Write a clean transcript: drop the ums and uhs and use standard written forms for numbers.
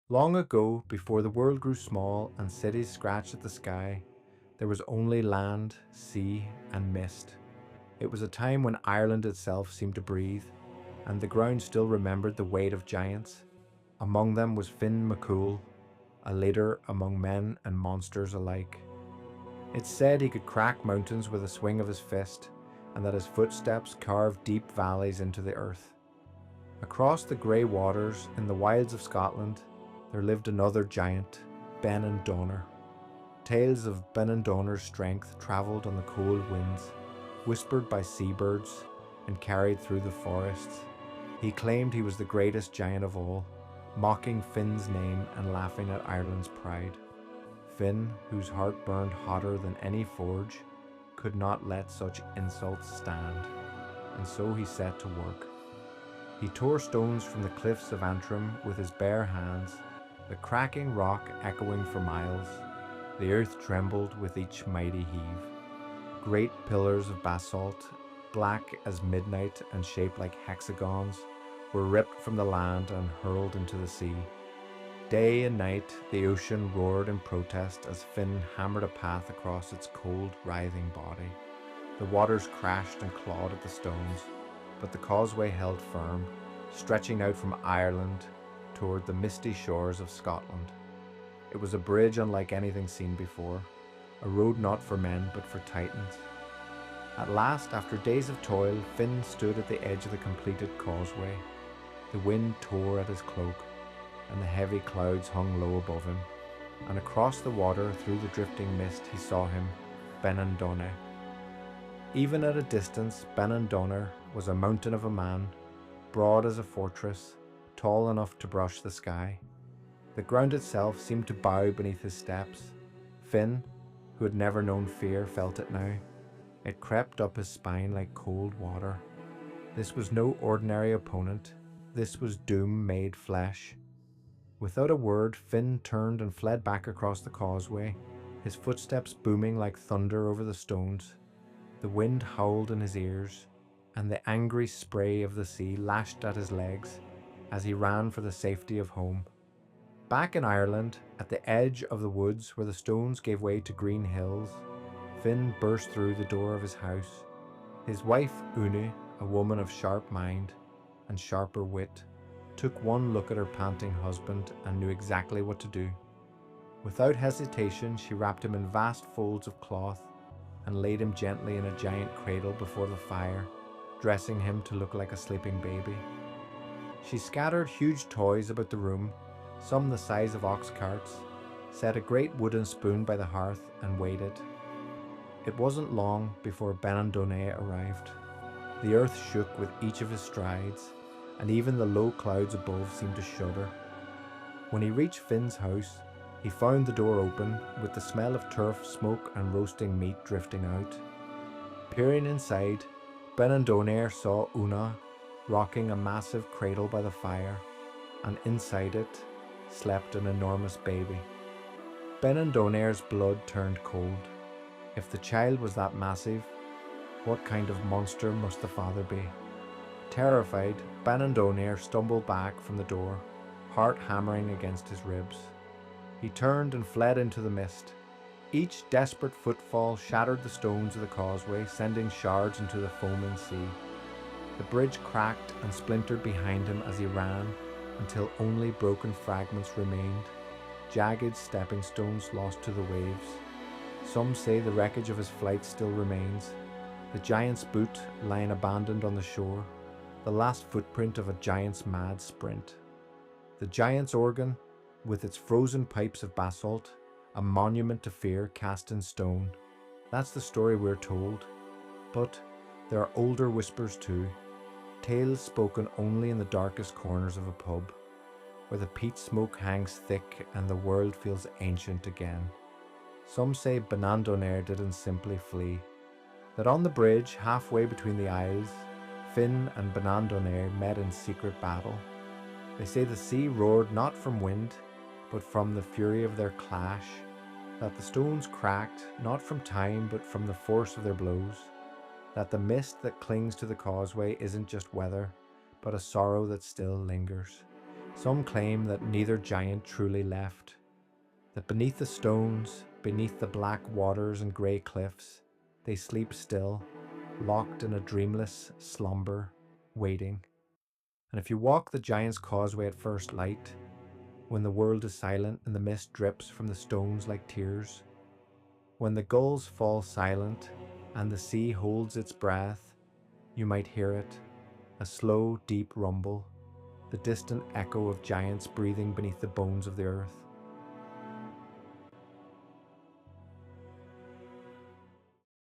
Long ago, before the world grew small and cities scratched at the sky, there was only land, sea, and mist. It was a time when Ireland itself seemed to breathe, and the ground still remembered the weight of giants. Among them was Fionn MacCool, a leader among men and monsters alike. It's said he could crack mountains with a swing of his fist, and that his footsteps carved deep valleys into the earth. Across the grey waters in the wilds of Scotland, there lived another giant, Benandonner. Tales of Benandonner's strength travelled on the cold winds, whispered by seabirds, and carried through the forests. He claimed he was the greatest giant of all, mocking Finn's name and laughing at Ireland's pride. Finn, whose heart burned hotter than any forge, could not let such insults stand, and so he set to work. He tore stones from the cliffs of Antrim with his bare hands, the cracking rock echoing for miles. The earth trembled with each mighty heave. Great pillars of basalt, black as midnight and shaped like hexagons, were ripped from the land and hurled into the sea. Day and night, the ocean roared in protest as Finn hammered a path across its cold, writhing body. The waters crashed and clawed at the stones, but the causeway held firm, stretching out from Ireland toward the misty shores of Scotland. It was a bridge unlike anything seen before, a road not for men but for titans. At last, after days of toil, Finn stood at the edge of the completed causeway. The wind tore at his cloak, and the heavy clouds hung low above him, and across the water through the drifting mist he saw him, Benandonner. Even at a distance, Benandonner was a mountain of a man, broad as a fortress, tall enough to brush the sky. The ground itself seemed to bow beneath his steps. Finn, who had never known fear, felt it now. It crept up his spine like cold water. This was no ordinary opponent. This was doom made flesh. Without a word, Finn turned and fled back across the causeway, his footsteps booming like thunder over the stones. The wind howled in his ears, and the angry spray of the sea lashed at his legs as he ran for the safety of home. Back in Ireland, at the edge of the woods where the stones gave way to green hills, Finn burst through the door of his house. His wife, Una, a woman of sharp mind and sharper wit, took one look at her panting husband and knew exactly what to do. Without hesitation, she wrapped him in vast folds of cloth and laid him gently in a giant cradle before the fire, dressing him to look like a sleeping baby. She scattered huge toys about the room, some the size of ox carts, set a great wooden spoon by the hearth and waited. It wasn't long before Benandonner arrived. The earth shook with each of his strides, and even the low clouds above seemed to shudder. When he reached Finn's house, he found the door open, with the smell of turf, smoke and roasting meat drifting out. Peering inside, Benandonner saw Una rocking a massive cradle by the fire, and inside it slept an enormous baby. Benandonner's blood turned cold. If the child was that massive, what kind of monster must the father be? Terrified, Benandonner stumbled back from the door, heart hammering against his ribs. He turned and fled into the mist. Each desperate footfall shattered the stones of the causeway, sending shards into the foaming sea. The bridge cracked and splintered behind him as he ran, until only broken fragments remained, jagged stepping stones lost to the waves. Some say the wreckage of his flight still remains, the giant's boot lying abandoned on the shore, the last footprint of a giant's mad sprint. The giant's organ, with its frozen pipes of basalt, a monument to fear cast in stone. That's the story we're told. But there are older whispers too, tales spoken only in the darkest corners of a pub, where the peat smoke hangs thick and the world feels ancient again. Some say Benandonner didn't simply flee, that on the bridge halfway between the isles, Finn and Benandonner met in secret battle. They say the sea roared not from wind, but from the fury of their clash, that the stones cracked not from time but from the force of their blows, that the mist that clings to the causeway isn't just weather, but a sorrow that still lingers. Some claim that neither giant truly left, that beneath the stones, beneath the black waters and grey cliffs, they sleep still, locked in a dreamless slumber, waiting. And if you walk the giant's causeway at first light, when the world is silent and the mist drips from the stones like tears, when the gulls fall silent and the sea holds its breath, you might hear it, a slow, deep rumble, the distant echo of giants breathing beneath the bones of the earth.